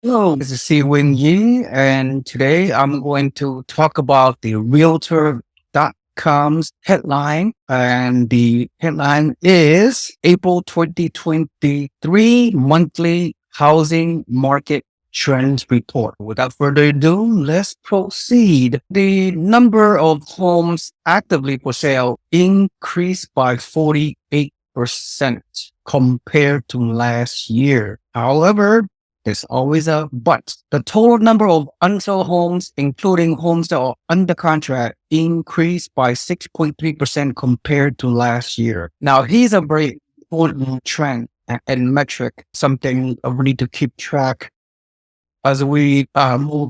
Hello, this is Seewing, and today I'm going to talk about the Realtor.com's headline. And the headline is April 2023 Monthly Housing Market Trends Report. Without further ado, let's proceed. The number of homes actively for sale increased by 48% compared to last year. However, there's always a but. The total number of unsold homes, including homes that are under contract, increased by 6.3% compared to last year. Now, here's a very important trend and metric, something we need to keep track as we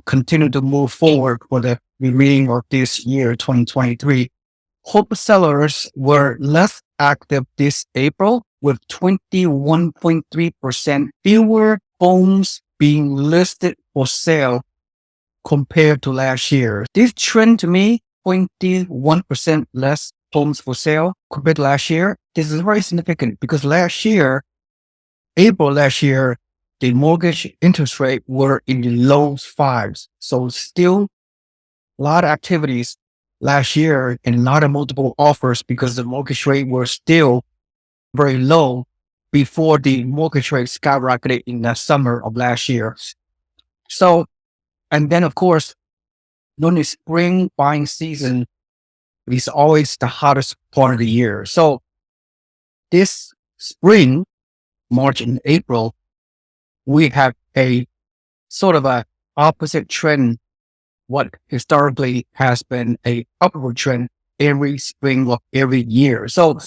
continue to move forward for the remaining of this year, 2023. Home sellers were less active this April, with 21.3% fewer homes being listed for sale compared to last year. This trend to me, 21% less homes for sale compared to last year, this is very significant because April last year, the mortgage interest rate were in the low fives. So still a lot of activities last year and a lot of multiple offers because the mortgage rate were still very low before the mortgage rate skyrocketed in the summer of last year. So, and then of course, during the spring buying season is always the hottest part of the year. So this spring, March and April, we have a sort of a opposite trend. What historically has been a upward trend every spring of every year. So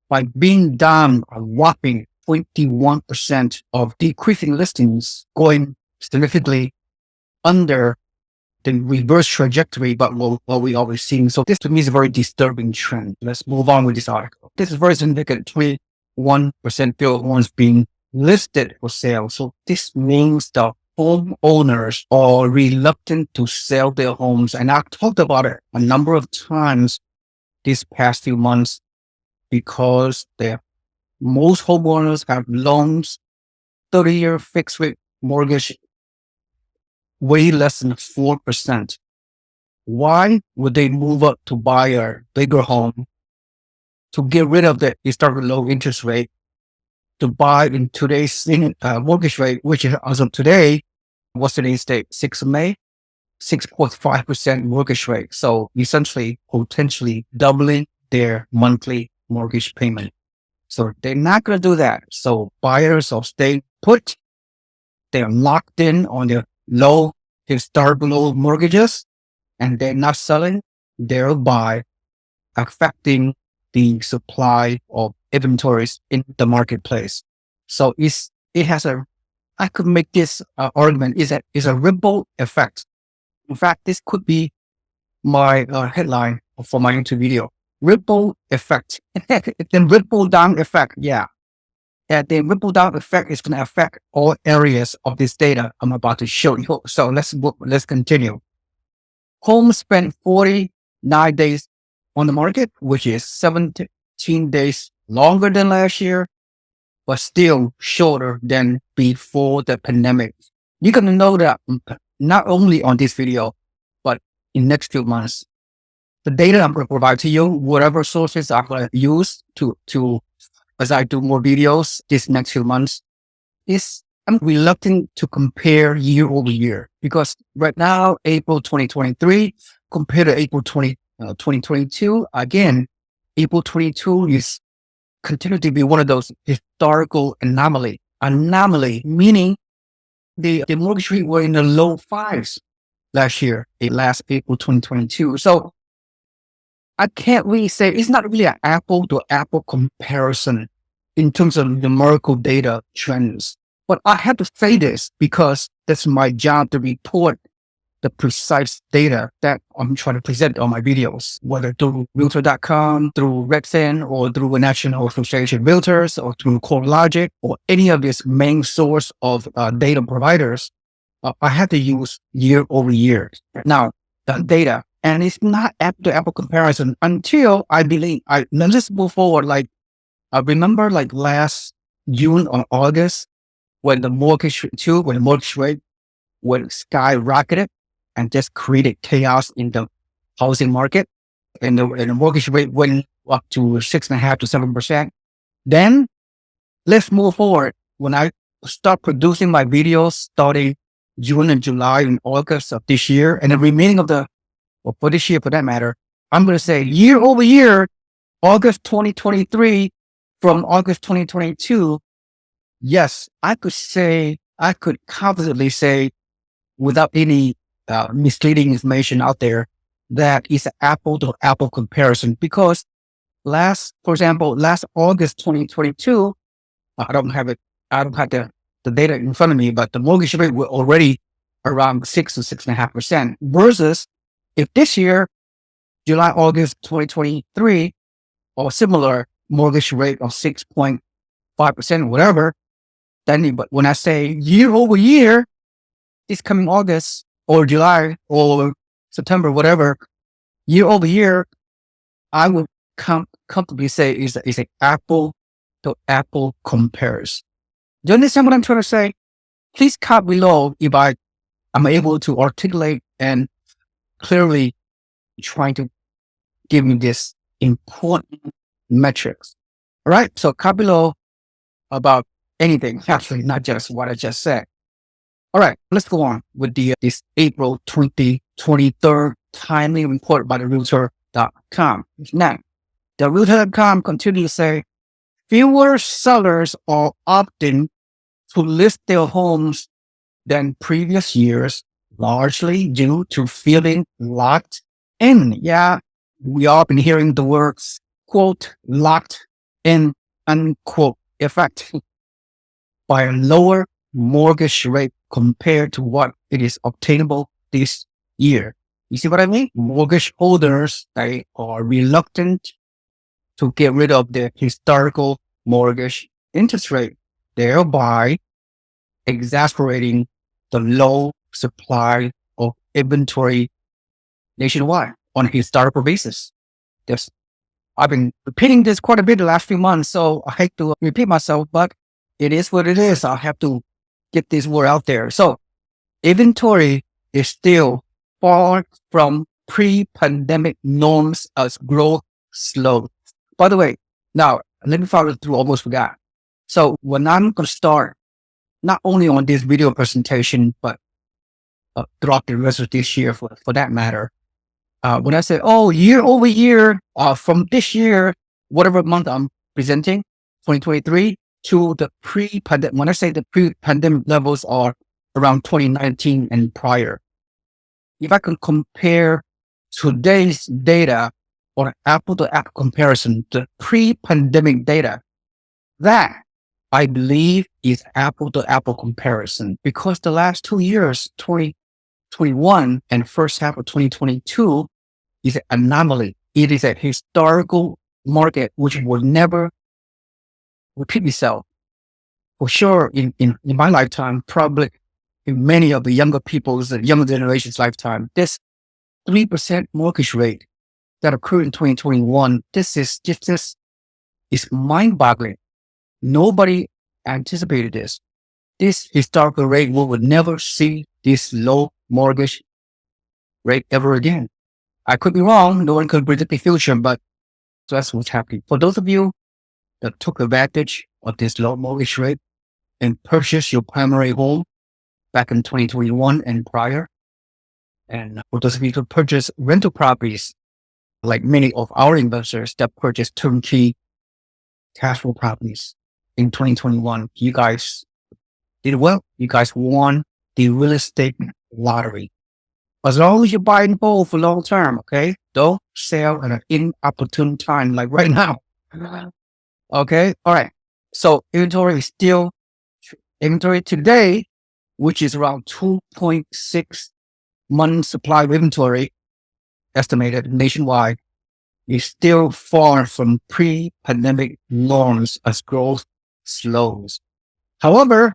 by being down a whopping 21% of decreasing listings, going significantly under the reverse trajectory, but what we always seen. So this to me is a very disturbing trend. Let's move on with this article. This is very significant. 21% fewer homes being listed for sale. So this means the homeowners are reluctant to sell their homes. And I've talked about it a number of times these past few months because most homeowners have loans, 30-year fixed rate mortgage, way less than 4%. Why would they move up to buy a bigger home to get rid of the historic low interest rate to buy in today's mortgage rate, which is as of today, what's today's date? 6th of May, 6.5% mortgage rate. So essentially, potentially doubling their monthly mortgage payment. So they're not going to do that. So buyers are staying put. They're locked in on their historical low mortgages, and they're not selling, thereby affecting the supply of inventories in the marketplace. So I could make this argument is a ripple effect. In fact, this could be my headline for my YouTube video. Ripple effect. Then ripple down effect. Yeah. And the ripple down effect is going to affect all areas of this data I'm about to show you. So let's continue. Homes spent 49 days on the market, which is 17 days longer than last year, but still shorter than before the pandemic. You're going to know that not only on this video, but in next few months. The data I'm going to provide to you, whatever sources I'm going to use to as I do more videos this next few months, I'm reluctant to compare year over year because right now, April 2023 compared to April 2022, again, April 22 is continue to be one of those historical anomaly, meaning the mortgage rate were in the low fives last April 2022. So I can't really say it's not really an apple to apple comparison in terms of numerical data trends. But I have to say this because that's my job to report the precise data that I'm trying to present on my videos, whether through Realtor.com, through Redfin, or through a National Association of Realtors, or through CoreLogic, or any of these main source of data providers. I have to use year over year. Now, the data, and it's not apple to apple comparison until let's just move forward. Like, I remember like last June or August when the mortgage rate when skyrocketed and just created chaos in the housing market, and the mortgage rate went up to 6.5 to 7%. Then let's move forward. When I start producing my videos starting June and July and August of this year, and the remaining of for this year for that matter, I'm going to say year over year, August 2023 from August 2022, yes, I could confidently say without any misleading information out there that it's an apple to apple comparison, because for example, last August 2022, I don't have the data in front of me, but the mortgage rate were already around 6 to 6.5%, versus if this year, July, August 2023, or similar mortgage rate of 6.5%, whatever, then, but when I say year over year, this coming August or July or September, whatever, year over year, I would comfortably say is an apple to apple comparison. Do you understand what I'm trying to say? Please comment below if I'm able to articulate and clearly trying to give you this important metrics. All right. So comment below about anything, actually, not just what I just said. All right, let's go on with this April 2023 timely report by the Realtor.com. Now, the Realtor.com continues to say fewer sellers are opting to list their homes than previous years, largely due to feeling locked in. Yeah, we all been hearing the words, quote, locked in, unquote, effect by a lower mortgage rate compared to what it is obtainable this year. You see what I mean? Mortgage holders, they are reluctant to get rid of the historical mortgage interest rate, thereby exacerbating the low supply of inventory nationwide on a historical basis. I've been repeating this quite a bit the last few months, so I hate to repeat myself, but it is what it is. I have to get this word out there. So inventory is still far from pre-pandemic norms as growth slowed. By the way, now let me follow through, almost forgot. So when I'm going to start, not only on this video presentation, but throughout the rest of this year for that matter, when I say, oh, year over year, from this year, whatever month I'm presenting, 2023, to the pre-pandemic, when I say the pre-pandemic levels are around 2019 and prior. If I can compare today's data on an apple-to-apple comparison to pre-pandemic data, that I believe is apple-to-apple comparison, because the last 2 years, 2021 and first half of 2022, is an anomaly. It is a historical market which will never repeat itself. For sure, in my lifetime, probably in many of the younger generation's lifetime, this 3% mortgage rate that occurred in 2021, this is mind-boggling. Nobody anticipated this. This historical rate, we would never see this low mortgage rate ever again. I could be wrong. No one could predict the future, but that's what's happening. For those of you that took advantage of this low mortgage rate and purchased your primary home back in 2021 and prior, and for those of you who purchased rental properties, like many of our investors that purchased turnkey cash flow properties in 2021, you guys did well. You guys won the real estate lottery. As long as you buy and hold for long term, okay? Don't sell at an inopportune time like right now. Okay? All right. So inventory today, which is around 2.6 months supply of inventory estimated nationwide, is still far from pre-pandemic norms as growth slows. However,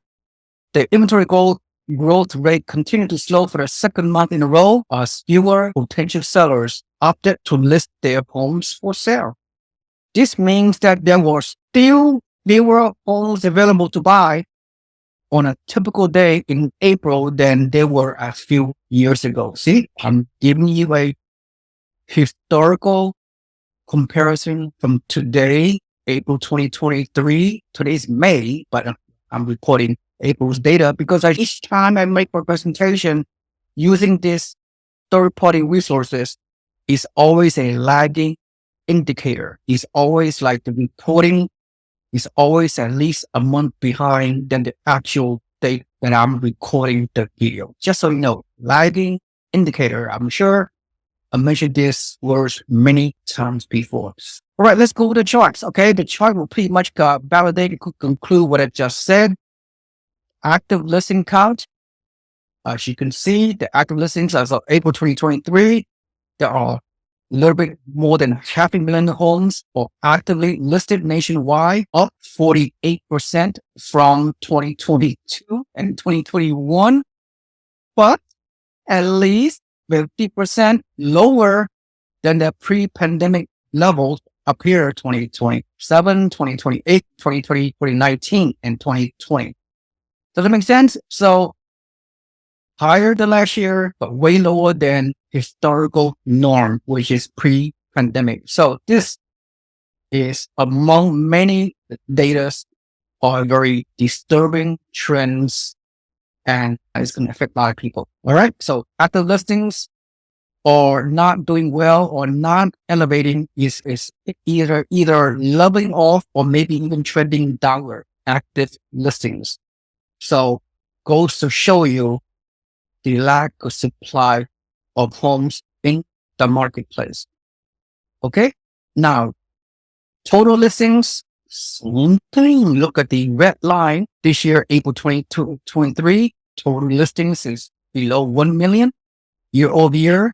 the inventory growth rate continued to slow for the second month in a row as fewer potential sellers opted to list their homes for sale. This means that there were still fewer homes available to buy, on a typical day in April than they were a few years ago. See, I'm giving you a historical comparison from today, April 2023. Today's May, but I'm reporting April's data because each time I make my presentation using this third-party resources is always a lagging indicator. It's always like the reporting is always at least a month behind than the actual date that I'm recording the video. Just so you know, lagging indicator. I'm sure I mentioned this words many times before. All right, let's go to the charts. Okay, the chart will pretty much validate and conclude what I just said. Active listing count. As you can see, the active listings as of April 2023, there are a little bit more than 500,000 homes are actively listed nationwide, up 48% from 2022 and 2021, but at least 50% lower than the pre-pandemic levels appear 2027, 2028, 2020, 2019, and 2020. Does that make sense? So higher than last year, but way lower than historical norm, which is pre-pandemic. So this is among many data are very disturbing trends, and it's going to affect a lot of people. All right. So active listings are not doing well or not elevating is either leveling off or maybe even trending downward. Active listings. So goes to show you the lack of supply of homes in the marketplace. Okay. Now, total listings, same thing. Look at the red line. This year, April 2023, total listings is below 1 million year over year,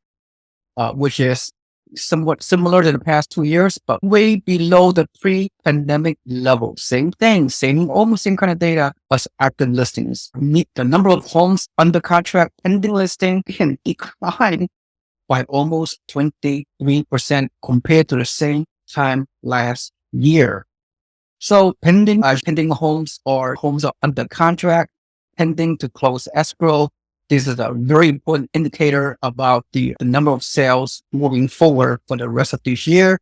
which is somewhat similar to the past 2 years, but way below the pre-pandemic level. Same thing, almost same kind of data as active listings. The number of homes under contract pending listing can decline by almost 23% compared to the same time last year. So pending homes or homes are under contract, pending to close escrow. This is a very important indicator about the number of sales moving forward for the rest of this year.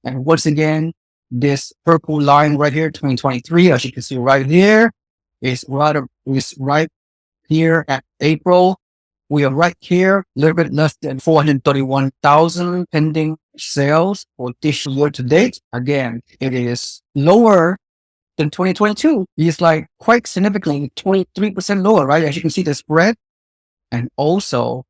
And once again, this purple line right here, 2023, as you can see right here, is right here at April. We are right here, a little bit less than 431,000 pending sales for this year to date. Again, it is lower than 2022. It's like quite significantly 23% lower, right? As you can see the spread. And also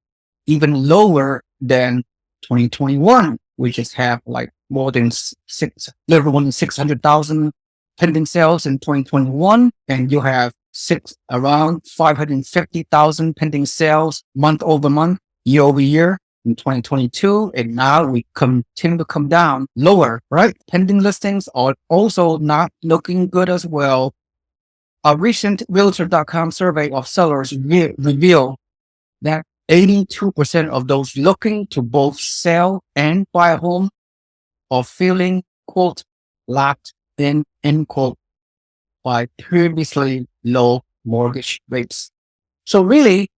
even lower than 2021, which is have like more than 600,000 pending sales in 2021. And you have around 550,000 pending sales month over month, year over year in 2022. And now we continue to come down lower, right? Pending listings are also not looking good as well. A recent Realtor.com survey of sellers revealed that 82% of those looking to both sell and buy a home are feeling, quote, locked in, end quote, by previously low mortgage rates. So really,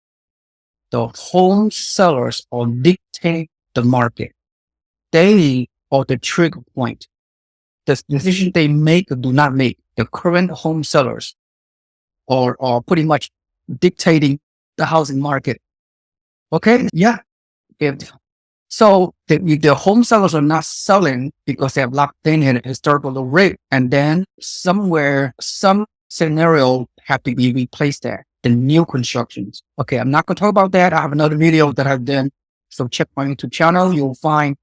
the home sellers are dictating the market. They are the trigger point. The decision they make or do not make, the current home sellers are pretty much dictating the housing market. Okay. Yeah. So the home sellers are not selling because they have locked in at a historical low rate. And then some scenario have to be replaced there. The new constructions. Okay. I'm not going to talk about that. I have another video that I've done. So check my YouTube channel. You'll find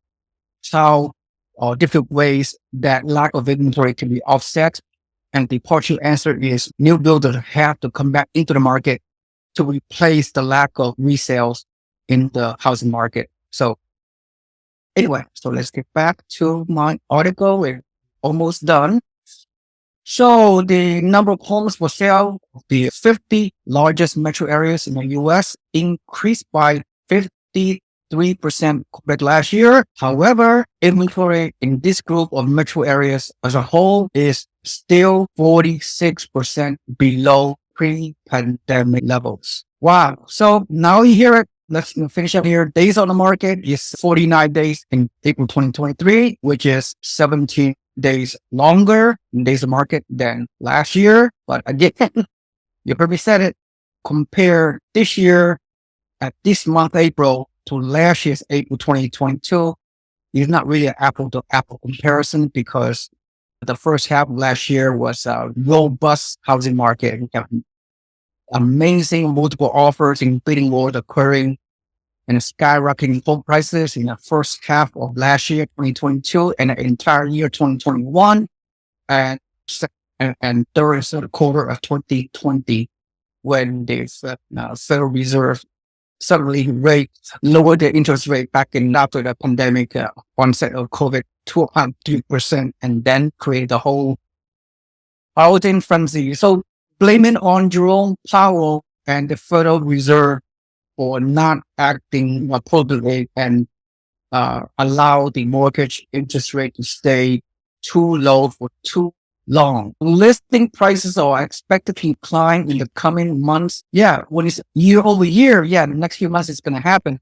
how different ways that lack of inventory can be offset. And the partial answer is new builders have to come back into the market to replace the lack of resales in the housing market. So anyway, so let's get back to my article. We're almost done. So the number of homes for sale, the 50 largest metro areas in the US increased by 53% compared to last year. However, inventory in this group of metro areas as a whole is still 46% below pre-pandemic levels. Wow. So now you hear it. Let's finish up here. Days on the market is 49 days in April 2023, which is 17 days longer in days of market than last year. But again, you probably said it. Compare this year at this month, April, to last year's April 2022. It's not really an apple to apple comparison because the first half of last year was a robust housing market. We have amazing multiple offers in bidding wars occurring and skyrocketing home prices in the first half of last year, 2022, and the entire year, 2021, and during the third quarter of 2020, when the Federal Reserve suddenly lowered the interest rate back in after the pandemic onset of COVID to 3%, and then create the whole housing frenzy. So blame it on Jerome Powell and the Federal Reserve for not acting appropriately and allow the mortgage interest rate to stay too low for too long. Listing prices are expected to decline in the coming months. Yeah, when it's year over year, the next few months it's going to happen.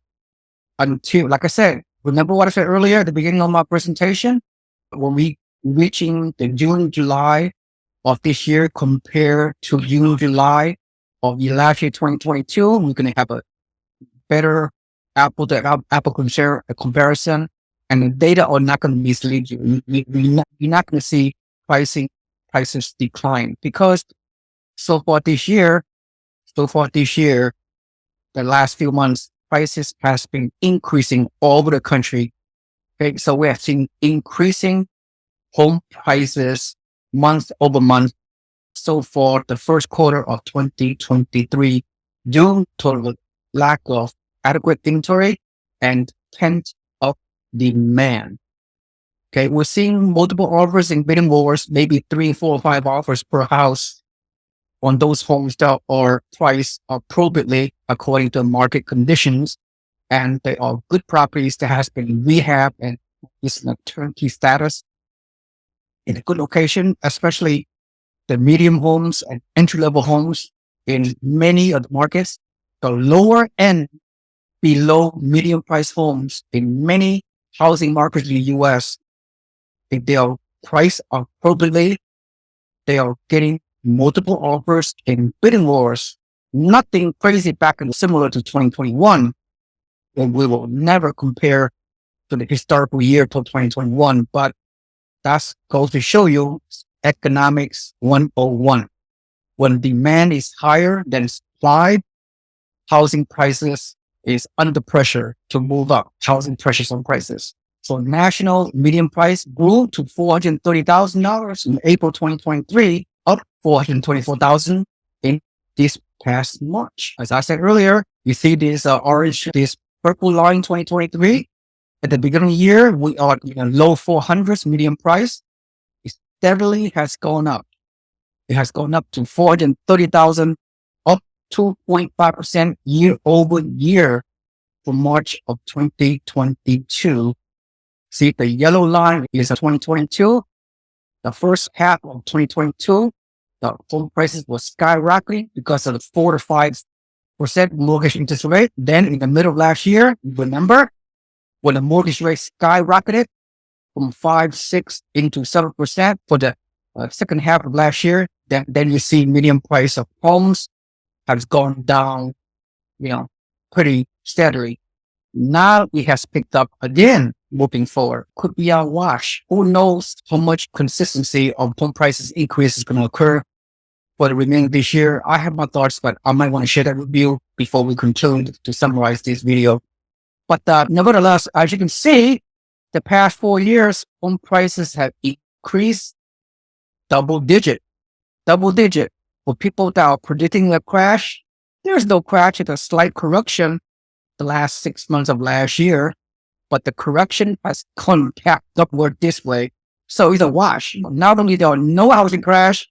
Until, like I said, remember what I said earlier at the beginning of my presentation? When we reaching the June, July of this year compared to June, July of the last year, 2022, we're going to have a better apple to apple comparison, and the data are not going to mislead you. You're not going to see prices decline because so far this year, the last few months, prices has been increasing all over the country. Okay, so we have seen increasing home prices month over month so far the first quarter of 2023 due to the lack of adequate inventory and pent up demand. Okay, we're seeing multiple offers in bidding wars, maybe 3, 4, or 5 offers per house on those homes that are priced appropriately according to market conditions. And they are good properties that has been rehabbed and is in a turnkey status in a good location, especially the medium homes and entry-level homes in many of the markets. The lower end, below medium price homes in many housing markets in the U.S., if they are priced appropriately, they are getting multiple offers in bidding wars. Nothing crazy back and similar to 2021. And we will never compare to the historical year till 2021, but that goes to show you economics 101. When demand is higher than supply, housing prices is under pressure to move up. Housing pressures on prices. So national median price grew to $430,000 in April 2023, up $424,000 in this past March. As I said earlier, you see this this purple line 2023. At the beginning of the year, we are in a low 400s median price. It steadily has gone up. It has gone up to $430,000, up 2.5% year over year from March of 2022. See, the yellow line is 2022. The first half of 2022, the home prices were skyrocketing because of the 4 to 5% mortgage interest rate. Then in the middle of last year, remember when the mortgage rate skyrocketed from 5, 6 into 7% for the second half of last year, then you see median price of homes has gone down, pretty steadily. Now it has picked up again moving forward. Could be a wash. Who knows how much consistency of home prices increase is going to occur for the remainder of this year. I have my thoughts, but I might want to share that with you before we conclude to summarize this video. But nevertheless, as you can see, the past 4 years, home prices have increased double digit. For people that are predicting a crash, there's no crash. It's a slight correction the last 6 months of last year, but the correction has capped upward this way. So it's a wash. Not only there are no housing crash,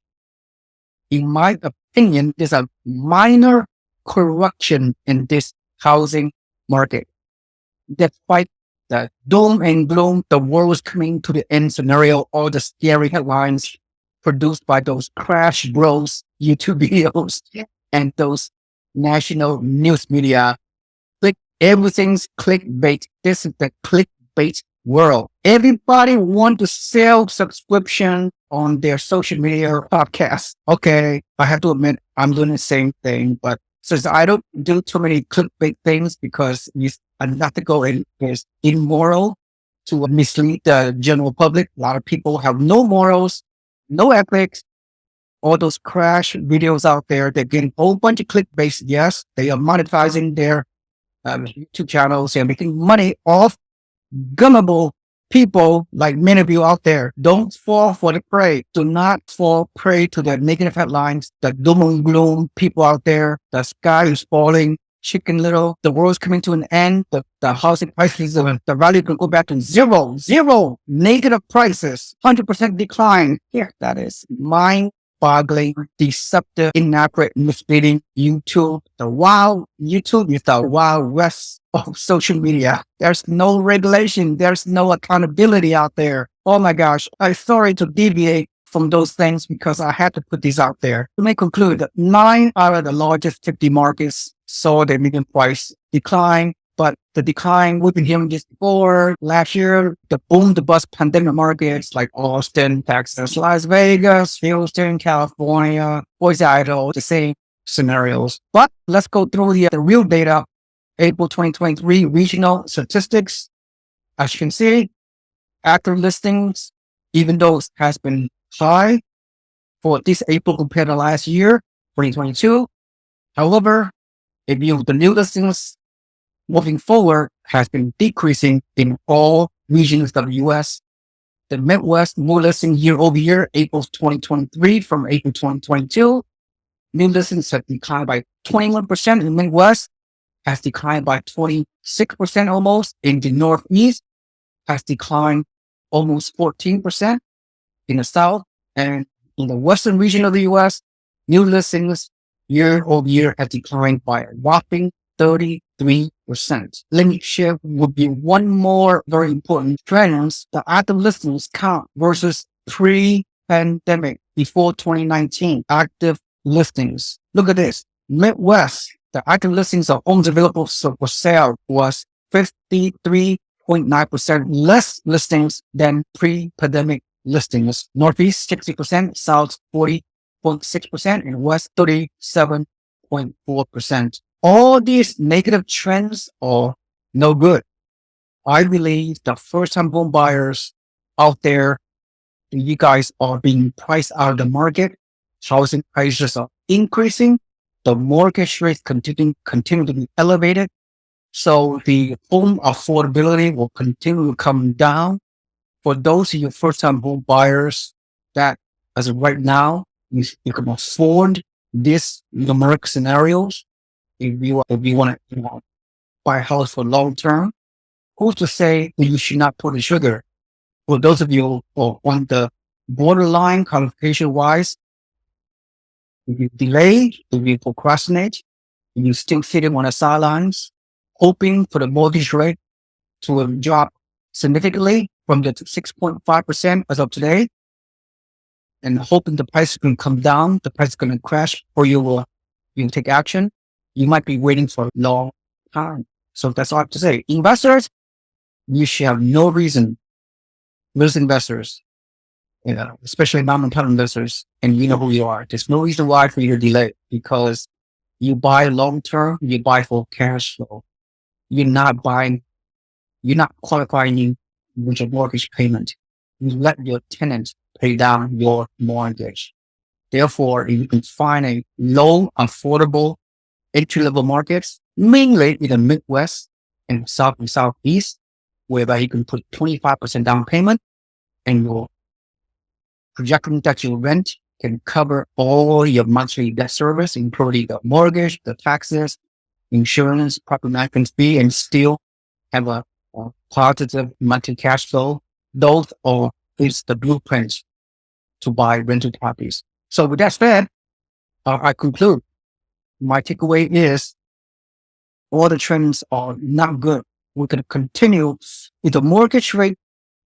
in my opinion, there's a minor correction in this housing market. Despite the doom and gloom, the world is coming to the end scenario, all the scary headlines, produced by those Crash Bros YouTube videos and those national news media. Click everything's clickbait. This is the clickbait world. Everybody want to sell subscription on their social media or podcast. Okay, I have to admit I'm doing the same thing, but since I don't do too many clickbait things because it's unethical and it's immoral to mislead the general public. A lot of people have no morals, no ethics. All those crash videos out there, they're getting a whole bunch of clickbait. Yes, they are monetizing their YouTube channels and making money off gullible people like many of you out there. Don't fall for the prey. Do not fall prey to the negative headlines, the doom and gloom people out there. The sky is falling. Chicken Little, the world's coming to an end. The housing prices, the value can go back to zero, negative prices, 100% decline. Yeah, that is mind-boggling, deceptive, inaccurate, misleading YouTube. YouTube is the wild west of social media. There's no regulation. There's no accountability out there. Oh my gosh. I'm sorry to deviate from those things because I had to put these out there. Let me conclude that 9 out of the largest 50 markets saw their median price decline. But the decline, we've been hearing this before. Last year, the boom, the bust pandemic markets like Austin, Texas, Las Vegas, Houston, California, Boise, Idaho, the same scenarios. But let's go through the real data. April 2023 regional statistics. As you can see, active listings, even though it has been high for this April compared to last year, 2022. However, if you the new listings moving forward has been decreasing in all regions of the US. The Midwest new listing year over year, April 2023 from April 2022. New listings have declined by 21% in the Midwest, has declined by 26% almost in the Northeast, has declined almost 14% in the South, and in the Western region of the US, new listings year over year have declined by a whopping 33%. Let me share would be one more very important trend. The active listings count versus pre-pandemic before 2019 active listings. Look at this. Midwest, the active listings of homes available for sale was 53.9% less listings than pre-pandemic listings. Northeast 60%, South 40.6%, and West 37.4%. All these negative trends are no good. I believe the first-time home buyers out there, you guys are being priced out of the market. Housing prices are increasing. The mortgage rates continue to be elevated. So the home affordability will continue to come down. For those of you first-time home buyers that, as of right now, you can afford these numeric scenarios. If you want to buy a house for long term, who's to say that you should not pull the trigger? For those of you who on the borderline qualification wise, if you delay, if you procrastinate, if you still sitting on the sidelines, hoping for the mortgage rate to drop significantly from the 6.5% as of today, and hoping the price can come down, the price is going to crash, or you take action, you might be waiting for a long time. So that's all I have to say. Investors, you should have no reason, most investors, especially non-account investors, and you know who you are. There's no reason why for you to delay because you buy long-term, you buy for cash flow. You're not qualifying with your mortgage payment. You let your tenant pay down your mortgage. Therefore, if you can find a low, affordable, entry-level markets, mainly in the Midwest and South and Southeast, whereby you can put 25% down payment and your projecting that your rent can cover all your monthly debt service, including the mortgage, the taxes, insurance, property management fee, and still have a positive monthly cash flow. Those is the blueprint to buy rental properties. So with that said, I conclude. My takeaway is all the trends are not good. We're going to continue. If the mortgage rate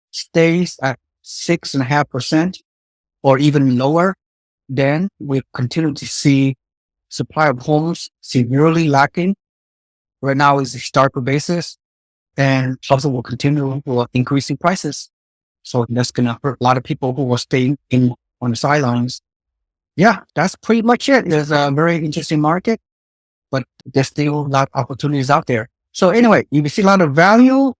stays at 6.5%, or even lower, then we continue to see supply of homes severely lacking. Right now is a historical basis, and also will continue increasing prices. So that's going to hurt a lot of people who are staying in on the sidelines. Yeah, that's pretty much it. There's a very interesting market, but there's still a lot of opportunities out there. So anyway, if you see a lot of value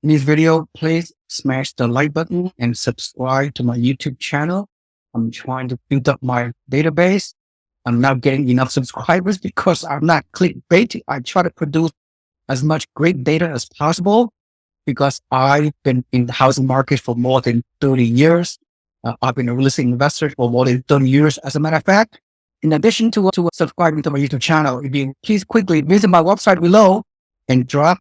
in this video, please smash the like button and subscribe to my YouTube channel. I'm trying to build up my database. I'm not getting enough subscribers because I'm not clickbait. I try to produce as much great data as possible because I've been in the housing market for more than 30 years. I've been a real estate investor for more than 30 years, as a matter of fact. In addition to subscribing to my YouTube channel, if you please quickly visit my website below and drop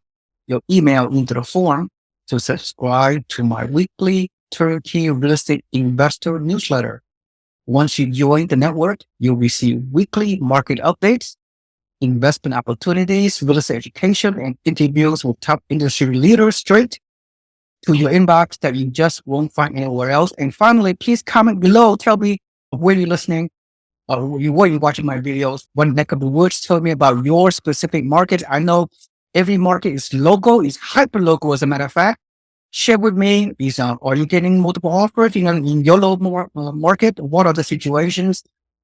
your email into the form to subscribe to my weekly turnkey real estate investor newsletter. Once you join the network, you'll receive weekly market updates, investment opportunities, real estate education, and interviews with top industry leaders straight to your inbox that you just won't find anywhere else. And finally, please comment below. Tell me where you're listening, where you're watching my videos. One neck of the woods. Tell me about your specific market. I know every market is local, is hyper local, as a matter of fact. Share with me, are you getting multiple offers in your local market? What are the situations?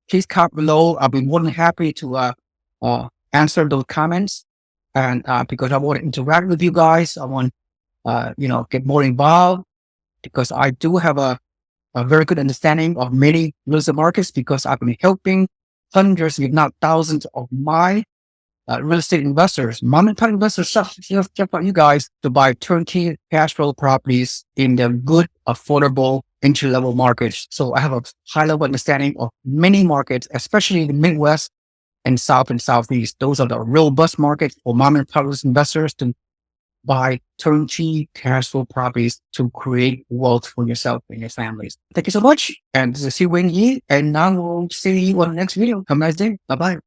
Please comment below. I'll be more than happy to answer those comments. And because I want to interact with you guys, I want get more involved because I do have a very good understanding of many real estate markets because I've been helping hundreds, if not thousands, of my real estate investors, mom and pop investors, just like you guys, to buy turnkey cash flow properties in the good, affordable, entry-level markets. So I have a high-level understanding of many markets, especially the Midwest and South and Southeast. Those are the robust markets for mom and pop investors to buy turnkey cash flow properties to create wealth for yourself and your families. Thank you so much. And this is Seewing, and now we'll see you on the next video. Have a nice day. Bye-bye.